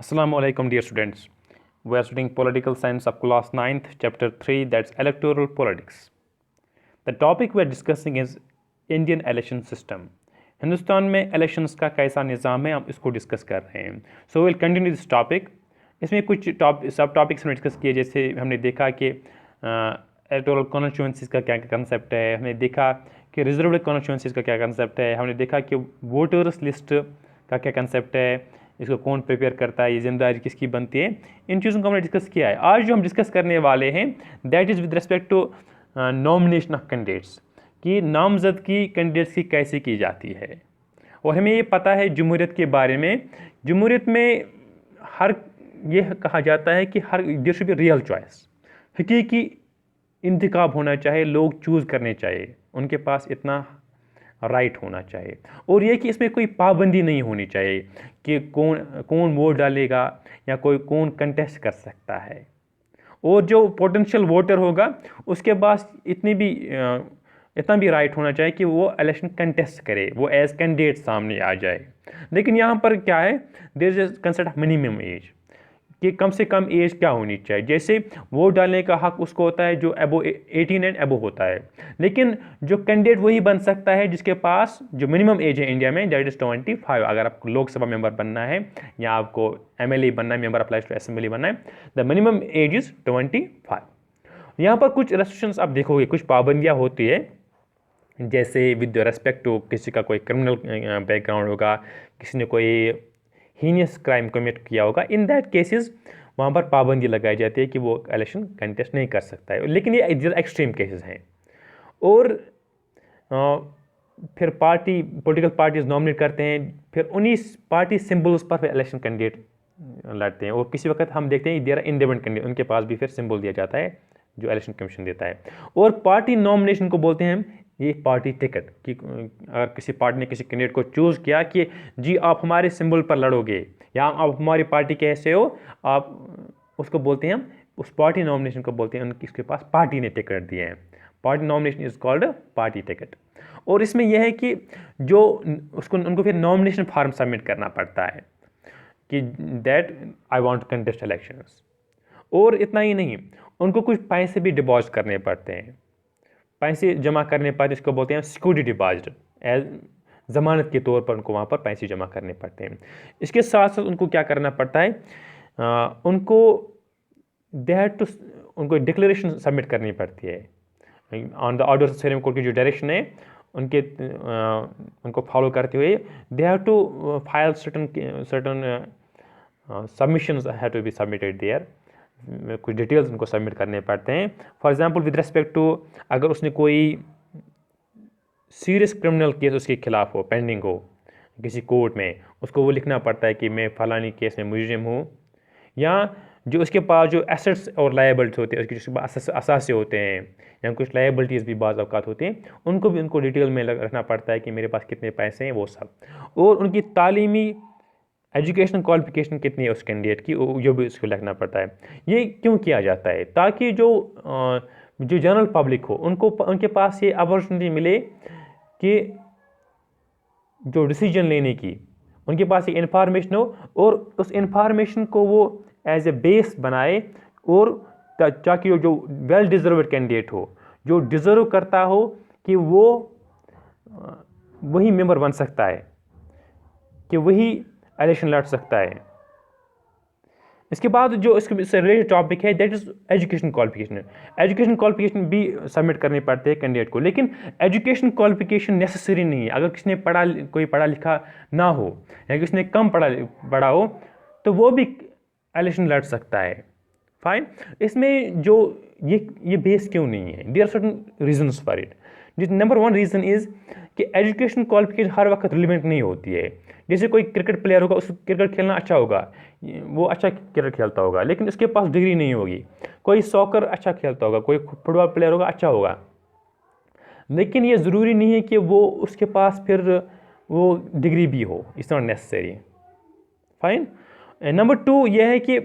Assalamu alaikum, dear students. We are studying political science of class 9th, chapter 3, that's electoral politics. The topic we are discussing is Indian election system. Hindustan में elections का कैसा निज़ाम है, हम इसको discuss कर रहे हैं. So will continue this topic. इसमें कुछ सब टॉपिक्स हमने डिस्कस किए, जैसे हमने देखा कि इलेक्टोरल कॉन्स्टिट्यूंसीज का क्या कंसेप्ट है, हमने देखा कि रिजर्व्ड कॉन्स्टिट्यूंसीज का क्या कंसेप्ट है, हमने देखा कि वोटर्स लिस्ट का क्या कंसेप्ट है, इसको कौन प्रिपेयर करता है, ये जिम्मेदारी किसकी बनती है. इन चीज़ों को हमने डिस्कस किया है. आज जो हम डिस्कस करने वाले हैं that is with respect to nomination of candidates, कि नामजदगी कैंडिडेट्स की कैसे की जाती है. और हमें ये पता है जमहूरियत के बारे में, जमहूरियत में हर ये कहा जाता है कि हर there should be real choice, हकीकी इंतखाब होना चाहिए, लोग चूज़ करने चाहिए, उनके पास इतना राइट होना चाहिए. और ये कि इसमें कोई पाबंदी नहीं होनी चाहिए कि कौन वोट डालेगा या कोई कौन कंटेस्ट कर सकता है. और जो पोटेंशियल वोटर होगा उसके पास इतना भी राइट होना चाहिए कि वो इलेक्शन कंटेस्ट करे, वो एज कैंडिडेट सामने आ जाए. लेकिन यहाँ पर क्या है, there is concept of minimum age, कि कम से कम एज क्या होनी चाहिए. जैसे वोट डालने का हक उसको होता है जो अबो 18 एंड अबो होता है, लेकिन जो कैंडिडेट वही बन सकता है जिसके पास जो मिनिमम एज है इंडिया में दैट इज़ 25. अगर आपको लोकसभा मेंबर बनना है या आपको MLA बनना है, मेंबर अप्लाइज टू असेंबली बनना है, द मिनिमम एज इज़ 25. यहाँ पर कुछ रेस्ट्रिक्शंस आप देखोगे, कुछ पाबंदियाँ होती है, जैसे विद रेस्पेक्ट टू किसी का कोई क्रिमिनल बैकग्राउंड होगा, किसी ने कोई हीनियस क्राइम कमिट किया होगा, इन दैट केसेस वहाँ पर पाबंदी लगाई जाती है कि वो इलेक्शन कंटेस्ट नहीं कर सकता है. लेकिन ये एक्सट्रीम केसेस हैं. और फिर पॉलिटिकल पार्टीज नॉमिनेट करते हैं, फिर उन्हीं पार्टी सिंबल्स पर फिर इलेक्शन कैंडिडेट लड़ते हैं. और किसी वक्त हम देखते हैं देयर इंडिपेंडेंट कैंडिडेट, उनके पास भी फिर सिंबल दिया जाता है जो इलेक्शन कमीशन देता है. और पार्टी नॉमिनेशन को बोलते हैं हम ये पार्टी टिकट, कि अगर किसी पार्टी ने किसी कैंडिडेट को चूज़ किया कि जी आप हमारे सिंबल पर लड़ोगे या आप हमारी पार्टी के ऐसे हो, आप उसको बोलते हैं हम, उस पार्टी नॉमिनेशन को बोलते हैं उसके पास पार्टी ने टिकट दिए हैं. Party nomination is called party ticket. और इसमें यह है कि जो उनको फिर नॉमिनेशन फॉर्म सबमिट करना पड़ता है कि that I want to contest elections. और इतना ही नहीं, उनको कुछ पैसे भी डिपॉजिट करने पड़ते हैं, पैसे जमा करने पड़ते हैं, इसको बोलते हैं सिक्योरिटी डिपॉजिट, एज ज़मानत के तौर पर उनको वहाँ पर पैसे जमा करने पड़ते हैं. इसके साथ साथ उनको क्या करना पड़ता है, उनको उनको डिक्लेरेशन सबमिट करनी पड़ती है on the order of Supreme Court की जो डायरेक्शन है उनको फॉलो करते हुए. They have to file certain submissions have to be submitted there, कुछ डिटेल्स उनको सबमिट करने पड़ते हैं. For example with respect to अगर उसने कोई सीरियस क्रिमिनल केस उसके खिलाफ हो, पेंडिंग हो किसी कोर्ट में, उसको वो लिखना पड़ता है कि मैं फलानी केस में मुलजिम हूँ. या जो उसके पास जो एसेट्स और लायबिलिटीज होते हैं, उसके पास असासे होते हैं या कुछ लायबिलिटीज़ भी बाज़ औक़ात होते हैं, उनको डिटेल में रखना पड़ता है कि मेरे पास कितने पैसे हैं, वो सब. और उनकी तालीमी एजुकेशन क्वालिफिकेशन कितनी है उस कैंडिडेट की, जो भी उसको लिखना पड़ता है. ये क्यों किया जाता है, ताकि जो जनरल पब्लिक हो उनके पास ये अपॉर्चुनिटी मिले कि जो डिसीजन लेने की उनके पास एक इन्फॉर्मेशन हो, और उस इन्फॉर्मेशन को वो एज ए बेस बनाए, और ताकि जो वेल डिज़र्व्ड कैंडिडेट हो, जो डिज़र्व करता हो कि वो वही मेंबर बन सकता है, कि वही इलेक्शन लड़ सकता है. इसके बाद जो इससे रिलेटेड टॉपिक है that is education qualification. Education qualification भी सबमिट करने पड़ते हैं कैंडिडेट को, लेकिन एजुकेशन क्वालिफिकेशन नेसेसरी नहीं है. अगर किसी ने कोई पढ़ा लिखा ना हो या किसी ने कम पढ़ा हो तो वो भी इलेक्शन लड़ सकता है. फाइन. इसमें जो ये बेस क्यों नहीं है, there are certain reasons for it. Number 1 reason is कि एजुकेशन क्वालिफिकेशन हर वक्त रिलेवेंट नहीं होती है. जैसे कोई क्रिकेट प्लेयर होगा, उसको क्रिकेट खेलना अच्छा होगा, वो अच्छा क्रिकेट खेलता होगा, लेकिन उसके पास डिग्री नहीं होगी. कोई सॉकर अच्छा खेलता होगा, कोई फुटबॉल प्लेयर होगा, अच्छा होगा, लेकिन ये ज़रूरी नहीं है कि वो उसके पास फिर वो डिग्री भी हो. It's not necessary. Fine. Number 2 ये है कि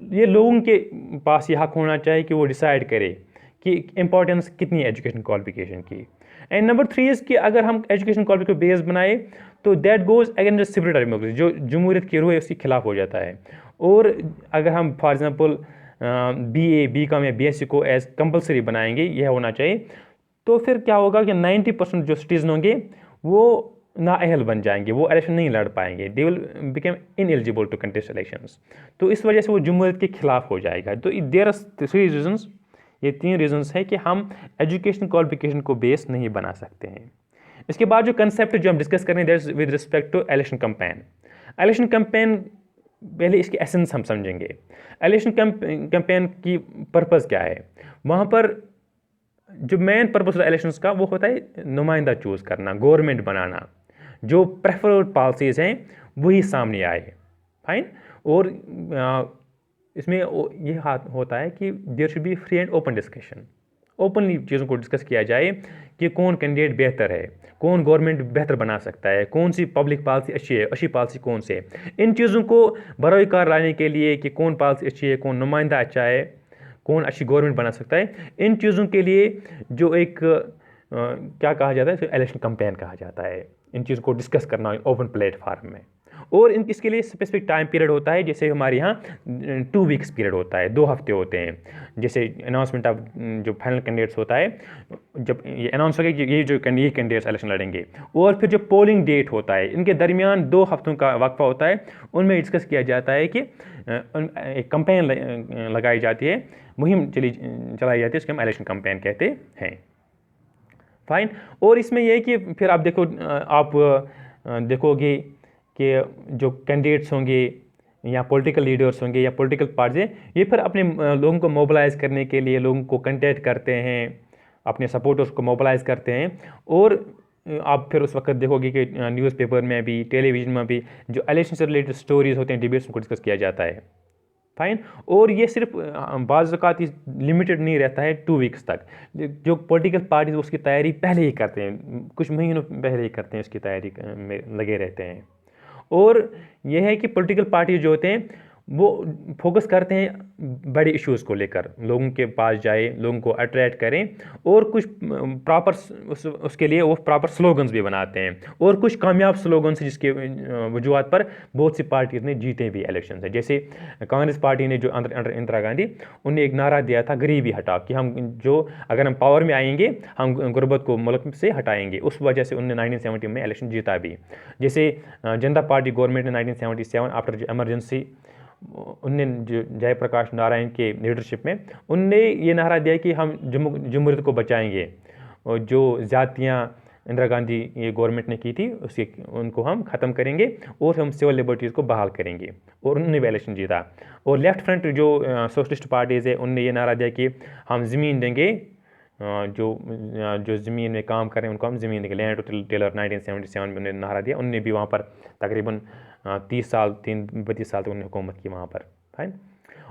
ये लोगों के पास ये हक होना चाहिए कि वो डिसाइड करे कि इंपॉर्टेंस कितनी है एजुकेशन क्वालिफिकेशन की। एंड नंबर 3 इज़ कि अगर हम एजुकेशन क्वालिफिकेशन बेस बनाए तो that goes against civil democracy, जो जमहूरियत की रूह है उसके खिलाफ हो जाता है। और अगर हम फॉर एग्जांपल BA, BCom या BSc को एज कंपलसरी बनाएंगे, यह होना चाहिए, तो फिर क्या होगा कि 90% जो सिटीजन होंगे वो नाअहल बन जाएंगे, वो इलेक्शन नहीं लड़ पाएंगे, they will become ineligible to contest elections. तो इस वजह से वो जमहूरियत के खिलाफ हो जाएगा। तो देयर आर 3 रीजंस, ये 3 रीजंस है कि हम एजुकेशन क्वालिफिकेशन को बेस नहीं बना सकते हैं। इसके बाद जो कंसेप्ट जो हम डिस्कस करें that's with respect to election campaign. Election campaign, पहले इसकी एसेंस हम समझेंगे। इलेक्शन कैंपेन की पर्पज़ क्या है। वहाँ पर जो मेन पर्पस इलेक्शंस का वो होता है नुमाइंदा चूज़ करना, गवर्नमेंट बनाना, जो प्रेफर्ड पॉलिसीज़ हैं वही सामने आए। फाइन। और इसमें ये होता है कि there should be free and open discussion, openly चीज़ों को डिस्कस किया जाए कि कौन कैंडिडेट बेहतर है, कौन गवर्नमेंट बेहतर बना सकता है, कौन सी पब्लिक पॉलिसी अच्छी है, अच्छी पॉलिसी कौन से है। इन चीज़ों को बरोकार लाने के लिए कि कौन पॉलिसी अच्छी है, कौन नुमाइंदा अच्छा है, कौन अच्छी गवर्नमेंट बना सकता है, इन चीज़ों के लिए जो एक क्या कहा जाता है, इलेक्शन कैंपेन कहा जाता है। इन चीज़ों को डिस्कस करना ओपन प्लेटफार्म में। और इसके लिए स्पेसिफिक टाइम पीरियड होता है, जैसे हमारे यहाँ 2 वीक्स पीरियड होता है, 2 हफ्ते होते हैं। जैसे अनाउंसमेंट ऑफ जो फाइनल कैंडिडेट्स होता है, जब ये अनाउंस हो गया कि ये कैंडिडेट्स इलेक्शन लड़ेंगे, और फिर जो पोलिंग डेट होता है, इनके दरमियान 2 हफ्तों का वक्फा होता है। उनमें डिस्कस किया जाता है कि एक कैंपेन लगाई जाती है, मुहिम चलाई जाती है, उसके हम इलेक्शन कैंपेन कहते हैं। फाइन। और इसमें यह है कि फिर आप देखोगे कि जो कैंडिडेट्स होंगे या पॉलिटिकल लीडर्स होंगे या पॉलिटिकल पार्टीज, ये फिर अपने लोगों को मोबिलाइज़ करने के लिए लोगों को कंटेक्ट करते हैं, अपने सपोर्टर्स को मोबिलाइज़ करते हैं। और आप फिर उस वक्त देखोगे कि न्यूज़पेपर में भी, टेलीविज़न में भी जो इलेक्शन से रिलेटेड स्टोरीज होते हैं, डिबेट्स को डिस्कस किया जाता है। फाइन। और ये सिर्फ बाज़ औक़ात लिमिटेड नहीं रहता है 2 वीक्स तक। जो पॉलिटिकल पार्टीज उसकी तैयारी पहले ही करते हैं, कुछ महीनों पहले ही करते हैं, इसकी तैयारी में लगे रहते हैं। और यह है कि पॉलिटिकल पार्टी जो होते हैं वो फोकस करते हैं बड़े इश्यूज़ को लेकर, लोगों के पास जाए, लोगों को अट्रैक्ट करें, और कुछ प्रॉपर उसके लिए वो प्रॉपर स्लोगन्स भी बनाते हैं, और कुछ कामयाब स्लोगन्स जिसके वजूहत पर बहुत सी पार्टीज ने जीते भी इलेक्शन से। जैसे कांग्रेस पार्टी ने जो अंदर इंदिरा गांधी, उन्हें एक नारा दिया था गरीबी हटाओ, कि हम जो अगर हम पावर में आएंगे हम गुर्बत को मुल्क से हटाएंगे। उस वजह से उन्होंने 1970 में इलेक्शन जीता भी। जैसे जनता पार्टी गवर्नमेंट ने 1977 आफ्टर जो एमरजेंसी, उनने जो जयप्रकाश नारायण के लीडरशिप में उनने ये नारा दिया कि हम जमहूरियत को बचाएंगे, और जो ज़्यादतियाँ इंदिरा गांधी ये गवर्नमेंट ने की थी उनको हम ख़त्म करेंगे, और हम सिविल लिबर्टीज़ को बहाल करेंगे। और उन्होंने भी इलेक्शन जीता। और लेफ्ट फ्रंट जो सोशलिस्ट पार्टीज़ है, उनने ये नारा दिया कि हम ज़मीन देंगे, जो ज़मीन में काम करें उनको हम ज़मीन देंगे, लैंड टू टिलर। 1977 में उन्होंने नारा दिया। उनने भी वहाँ पर तकरीबन 32 साल तक उन्होंने हुकूमत की वहाँ पर। फाइन।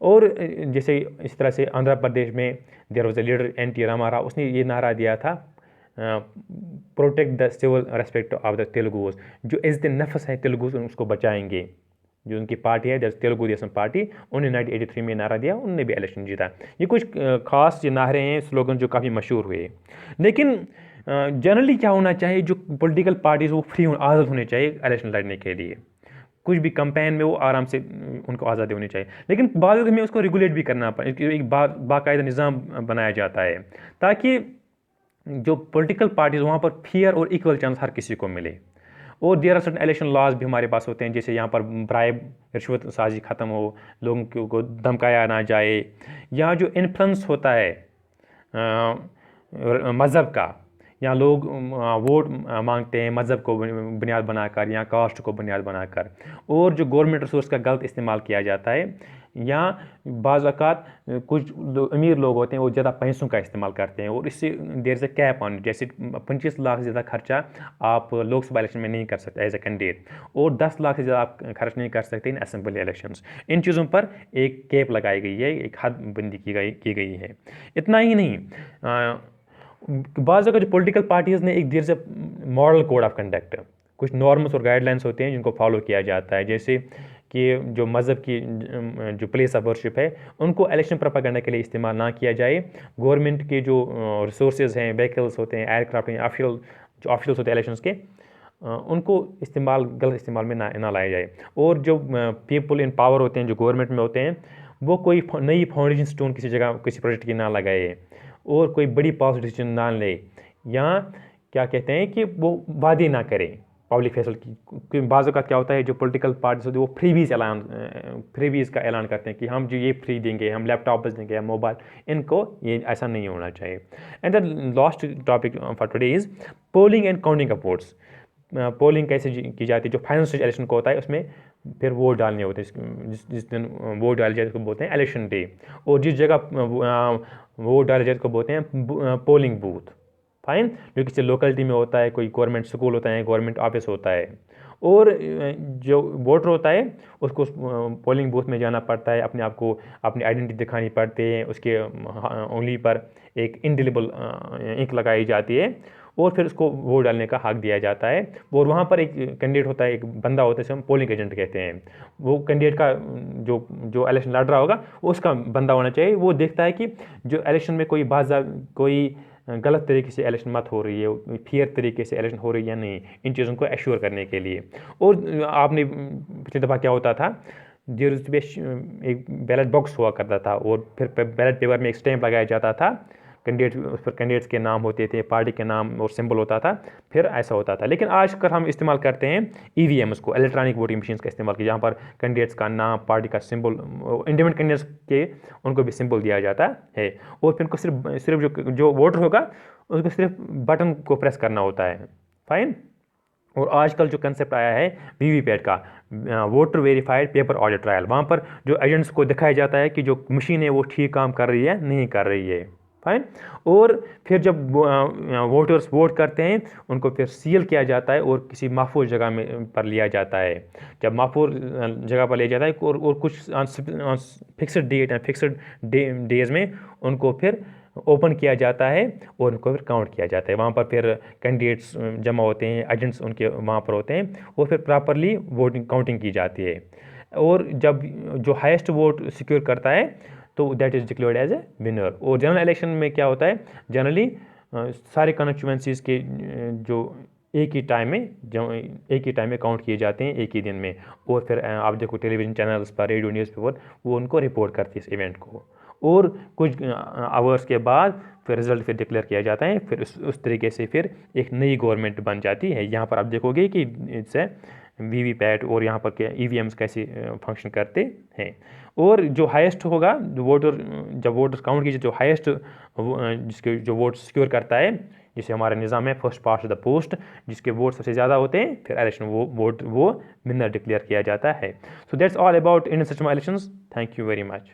और जैसे इस तरह से आंध्र प्रदेश में there was a leader NT Ramarao, उसने ये नारा दिया था protect the civil respect of the Telugus, जो इज़्ज़त नफ्स है तेलुगुज उसको बचाएंगे। जो उनकी पार्टी है तेलुगु देशम पार्टी, उन्होंने 1983 में नारा दिया, उन्होंने भी इलेक्शन जीता। ये कुछ खास नारे हैं, स्लोगन जो काफ़ी मशहूर हुए। लेकिन जनरली क्या होना चाहिए, जो पॉलिटिकल पार्टीज वो फ्री आज़ाद होने चाहिए इलेक्शन लड़ने के लिए। कुछ भी कैंपेन में वो आराम से उनको आज़ादी होनी चाहिए, लेकिन बाद में उसको रेगुलेट भी करना पड़े, एक बाकायदा निज़ाम बनाया जाता है ताकि जो पॉलिटिकल पार्टीज वहाँ पर फेयर और इक्वल चांस हर किसी को मिले। और there are certain election laws भी हमारे पास होते हैं, जैसे यहाँ पर ब्राइब, रिश्वत साजी ख़त्म हो, लोगों को धमकाया ना जाए, या जो इन्फ्लुएंस होता है मज़हब का, या लोग वोट मांगते हैं मज़हब को बुनियाद बनाकर या कास्ट को बुनियाद बनाकर, और जो गवर्नमेंट रिसोर्स का गलत इस्तेमाल किया जाता है, या बाज़ औक़ात कुछ अमीर लोग होते हैं वो ज़्यादा पैसों का इस्तेमाल करते हैं, और इससे देर से कैप ऑन, जैसे 25 लाख से ज़्यादा खर्चा आप लोकसभा इलेक्शन में नहीं कर सकते एज ए कैंडिडेट, और 10 लाख से ज़्यादा आप खर्च नहीं कर सकते इन असेंबली इलेक्शंस। इन चीज़ों पर एक कैप लगाई गई है, एक हद बंदी की गई है। इतना ही नहीं, बाज़ जो पॉलिटिकल पार्टीज़ ने एक देर से मॉडल कोड ऑफ कंडक्ट, कुछ नॉर्म्स और गाइडलाइंस होते हैं जिनको फॉलो किया जाता है। जैसे कि जो मज़हब की जो प्लेस ऑफ वर्शिप है उनको इलेक्शन प्रोपेगेंडा के लिए इस्तेमाल ना किया जाए। गवर्नमेंट के जो रिसोर्सेज हैं, व्हीकल्स होते हैं, एयरक्राफ्ट हैं, जो ऑफिशियल्स होते हैं इलेक्शंस के, उनको गलत इस्तेमाल में ना लाया जाए। और जो पीपल इन पावर होते हैं, जो गवर्नमेंट में होते हैं, वो कोई नई फाउंडेशन स्टोन किसी जगह किसी प्रोजेक्ट की ना लगाए और कोई बड़ी पॉलिसी डिसीजन ना ले, या क्या कहते हैं कि वो वादे ना करें पब्लिक फैसल की। बाज़ औक़ात क्या होता है, जो पॉलिटिकल पार्टीज होती है वो फ्रीबीज़ का ऐलान करते हैं कि हम जो ये फ्री देंगे, हम लैपटॉप देंगे या मोबाइल, इनको ये ऐसा नहीं होना चाहिए। And the last topic for today is polling and counting of votes. Polling कैसे की जाती है, जो फाइनल स्टेज इलेक्शन को होता है उसमें फिर वोट डालने होते हैं। जिस दिन वोट डाले जाते हैं उसको बोलते हैं इलेक्शन डे, और जिस जगह वोट डाले जाते हैं उसको बोलते हैं पोलिंग बूथ। फाइन, जो किसी लोकेलिटी में होता है, कोई गवर्नमेंट स्कूल होता है, गवर्नमेंट ऑफिस होता है, और जो वोटर होता है उसको पोलिंग बूथ में जाना पड़ता है, अपने आप को अपनी आइडेंटिटी दिखानी पड़ती है, उसके उंगली पर एक इंडिलिबल इंक लगाई जाती है, और फिर उसको वोट डालने का हक दिया जाता है। और वहाँ पर एक कैंडिडेट होता है, एक बंदा होता है जिसे हम पोलिंग एजेंट कहते हैं। वो कैंडिडेट का जो इलेक्शन लड़ रहा होगा उसका बंदा होना चाहिए। वो देखता है कि जो इलेक्शन में कोई गलत तरीके से इलेक्शन मत हो रही है, फेयर तरीके से इलेक्शन हो रही है या नहीं, इन चीज़ों को एश्योर करने के लिए। और आपने पिछली दफ़ा क्या होता था, एक बैलेट बॉक्स हुआ करता था, और फिर बैलेट पेपर में एक स्टैंप लगाया जाता था, उस पर कैंडिडेट्स के नाम होते थे, पार्टी के नाम और सिंबल होता था, फिर ऐसा होता था। लेकिन आजकल हम इस्तेमाल करते हैं EVMs को, इलेक्ट्रॉनिक वोटिंग मशीन्स का इस्तेमाल किया, जहाँ पर कैंडिडेट्स का नाम, पार्टी का सिंबल, इंडिपेंडेंट कैंडिडेट्स के उनको भी सिंबल दिया जाता है, और फिर उनको सिर्फ जो वोटर होगा उसको सिर्फ बटन को प्रेस करना होता है। फाइन। और आजकल जो कंसेप्ट आया है VVPAT का, voter verified paper audit trial, वहाँ पर जो एजेंट्स को दिखाया जाता है कि जो मशीन है वो ठीक काम कर रही है नहीं कर रही है। फाइन। और फिर जब वोटर्स वोट करते हैं उनको फिर सील किया जाता है और किसी महफूज जगह में पर लिया जाता है। जब महफूज जगह पर लिया जाता है और कुछ fixed date and fixed days में उनको फिर ओपन किया जाता है और उनको फिर काउंट किया जाता है। वहाँ पर फिर कैंडिडेट्स जमा होते हैं, एजेंट्स उनके वहाँ पर होते हैं, और फिर प्रॉपरली वोटिंग काउंटिंग की जाती है। और जब जो हाईएस्ट वोट सिक्योर करता है तो that is declared as a winner. और जनरल इलेक्शन में क्या होता है, जनरली सारे कॉन्स्टिट्यूएंसीज़ के जो एक ही टाइम में काउंट किए जाते हैं, एक ही दिन में। और फिर आप देखो टेलीविज़न चैनल्स पर, रेडियो न्यूज़पेपर, वो उनको रिपोर्ट करती है इस इवेंट को, और कुछ आवर्स के बाद फिर रिज़ल्ट फिर डिक्लेयर किया जाता है। फिर उस तरीके से फिर एक नई गवर्नमेंट बन जाती है। यहाँ पर आप देखोगे कि इससे VVPAT और यहाँ पर के EVMs कैसे फंक्शन करते हैं। और जो हाईएस्ट होगा, जब वोटर काउंट कीजिए, जो हाईएस्ट जिसके जो वोट सिक्योर करता है, जिसे हमारा निज़ाम है फर्स्ट पास्ट द पोस्ट, जिसके वोट सबसे ज़्यादा होते हैं, फिर इलेक्शन वो विनर डिक्लेयर किया जाता है। So that's all about Indian system of elections. Thank you very much.